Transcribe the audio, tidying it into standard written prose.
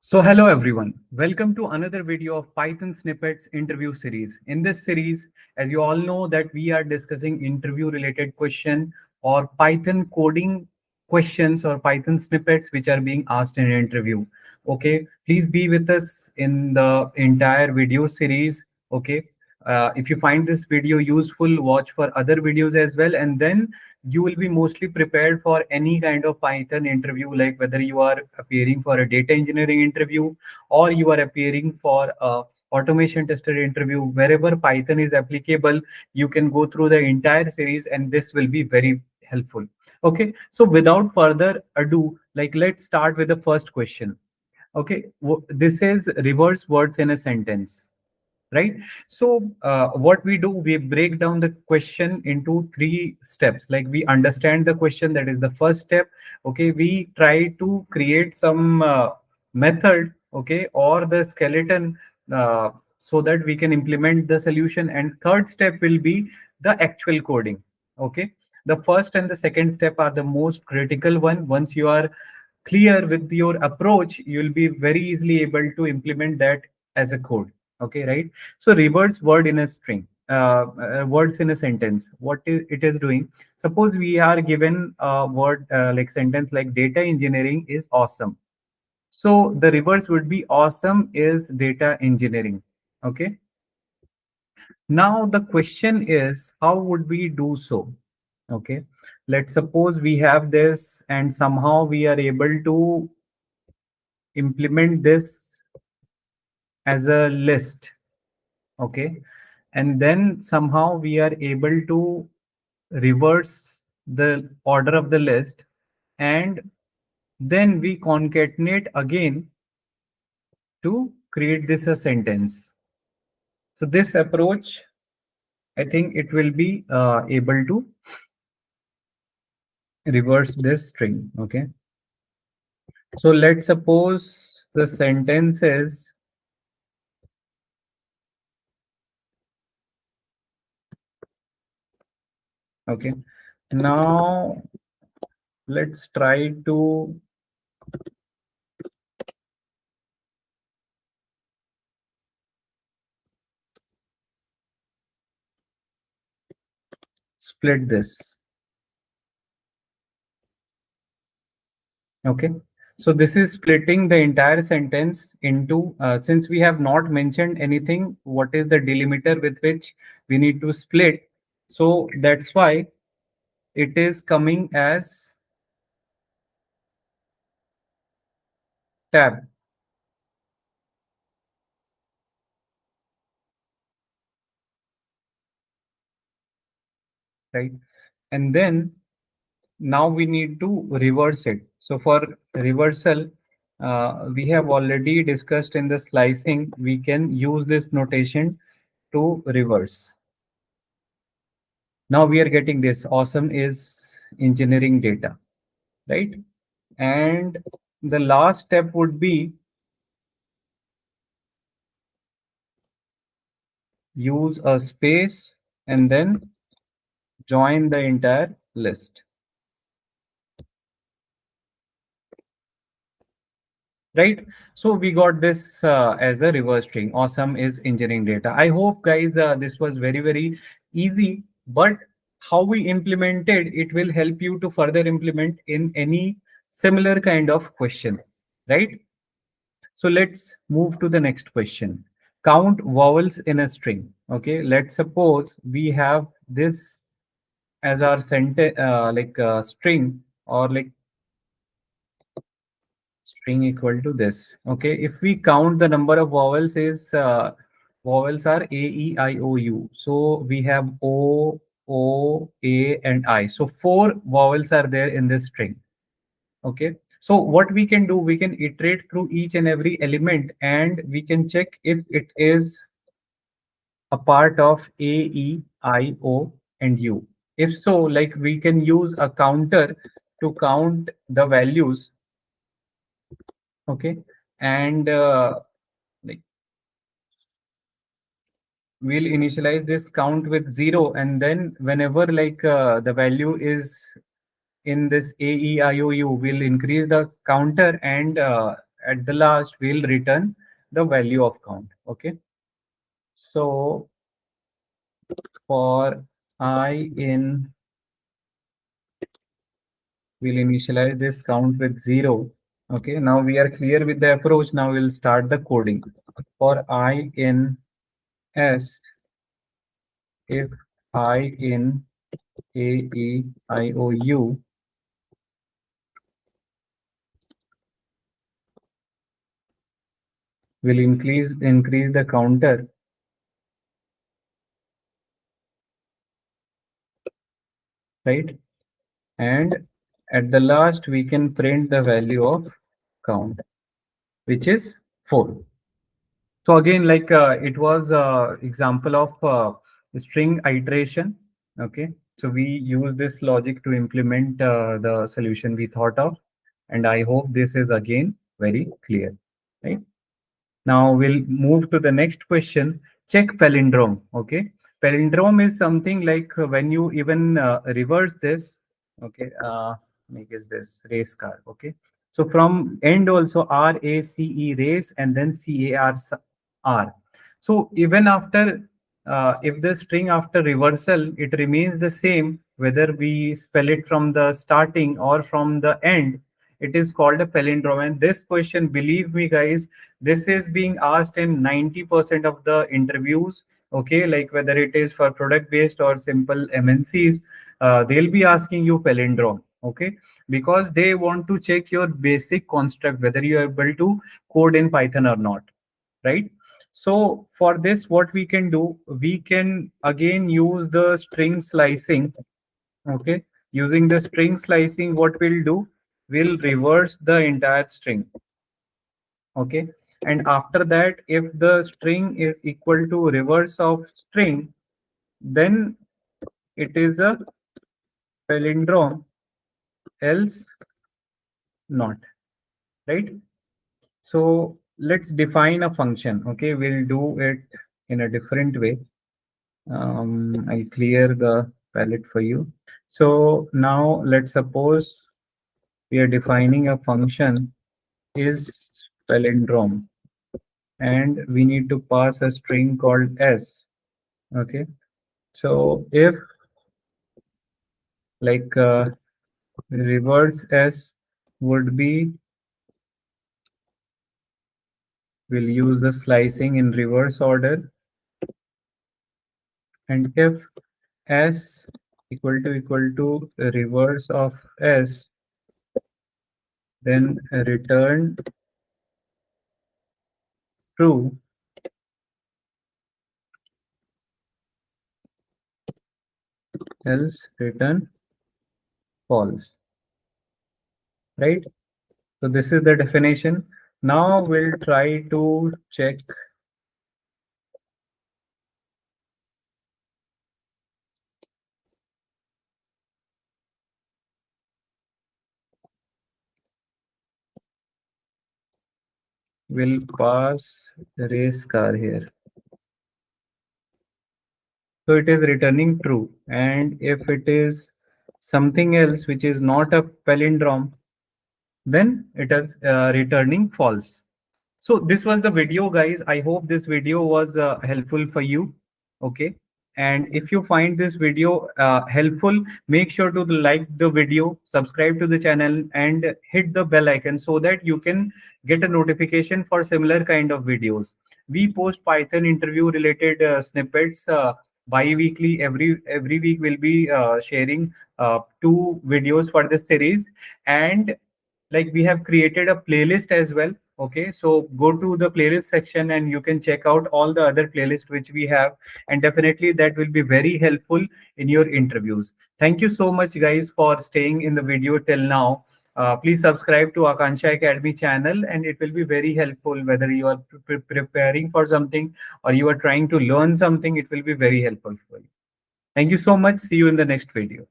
So hello everyone, welcome to another video of Python Snippets interview series. In this series, as you all know that we are discussing interview related question or Python coding questions or Python snippets which are being asked in an interview. Okay, please be with us in the entire video series. Okay, if you find this video useful, watch for other videos as well, and then you will be mostly prepared for any kind of Python interview, like whether you are appearing for a data engineering interview or you are appearing for a automation tester interview. Wherever Python is applicable, you can go through the entire series and this will be very helpful. Okay, so without further ado, like let's start with the first question. Okay, this is reverse words in a sentence, right? So what we do, we break down the question into three steps. Like we understand the question, that is the first step. Okay, we try to create some method, okay, or the skeleton, so that we can implement the solution. And third step will be the actual coding. Okay, the first and the second step are the most critical one. Once you are clear with your approach, you will be very easily able to implement that as a code. Okay, right? So reverse word in a string, words in a sentence. What it is doing? Suppose we are given a word, like sentence like data engineering is awesome. So the reverse would be awesome is data engineering. Okay. Now the question is, how would we do so? Okay. Let's suppose we have this and somehow we are able to implement this as a list. Okay, and then somehow we are able to reverse the order of the list, and then we concatenate again to create this a sentence. So this approach, I think it will be able to reverse this string. Okay, so let's suppose the sentence is, okay, now let's try to split this. Okay, so this is splitting the entire sentence into, since we have not mentioned anything, what is the delimiter with which we need to split. So that's why it is coming as tab, right? And then now we need to reverse it. So for reversal, we have already discussed in the slicing, we can use this notation to reverse. Now we are getting this awesome is engineering data, right? And the last step would be use a space and then join the entire list, right? So we got this as the reverse string. Awesome is engineering data. I hope guys, this was very easy, but how we implemented it will help you to further implement in any similar kind of question, right? So let's move to the next question. Count vowels in a string. Okay, let's suppose we have this as our sentence, string, or like string equal to this. Okay, if we count the number of vowels is, vowels are A, E, I, O, U. So we have O, O, A, and I. So four vowels are there in this string. Okay, so what we can do, we can iterate through each and every element and we can check if it is a part of A, E, I, O, and U. If so, like we can use a counter to count the values. Okay, and like we'll initialize this count with 0, and then whenever the value is in this A, E, I, O, U, we'll increase the counter, and at the last we'll return the value of count. Okay, so for I in, we'll initialize this count with 0. Okay, now we are clear with the approach. Now we'll start the coding. For I in S, if I in A, E, I, O, U, will increase the counter, right? And at the last we can print the value of count, which is 4. So again, like it was example of string iteration. Okay, so we use this logic to implement the solution we thought of, and I hope this is again very clear, right? Now we'll move to the next question. Check palindrome. Okay, palindrome is something like when you even reverse this. Okay, make is this race car. Okay, so from end also RACE race and then CAR. So even after if the string after reversal it remains the same whether we spell it from the starting or from the end, it is called a palindrome. And this question, believe me guys, this is being asked in 90% of the interviews. Okay, like whether it is for product based or simple MNCs, they'll be asking you palindrome. Okay, because they want to check your basic construct whether you are able to code in Python or not, right? So for this, what we can do, we can again use the string slicing. Okay, using the string slicing, what we'll do, we'll reverse the entire string. Okay, and after that, if the string is equal to reverse of string, then it is a palindrome, else not, right? So let's define a function. Okay, we'll do it in a different way. I'll clear the palette for you. So now let's suppose we are defining a function is palindrome, and we need to pass a string called s. Okay, so if like reverse s would be, we'll use the slicing in reverse order, and if s equal to reverse of s, then return true, else return false, right? So this is the definition. Now we'll try to check will pass the race car here. So it is returning true. And if it is something else which is not a palindrome, then it is returning false. So this was the video, guys. I hope this video was helpful for you. Okay. And if you find this video helpful, make sure to like the video, subscribe to the channel, and hit the bell icon so that you can get a notification for similar kind of videos. We post Python interview related snippets bi-weekly. Every week we'll be sharing 2 videos for this series. And like we have created a playlist as well. Okay, so go to the playlist section and you can check out all the other playlists which we have, and definitely that will be very helpful in your interviews. Thank you so much guys for staying in the video till now. Please subscribe to Akansha Academy channel, and it will be very helpful whether you are preparing for something or you are trying to learn something. It will be very helpful for you. Thank you so much. See you in the next video.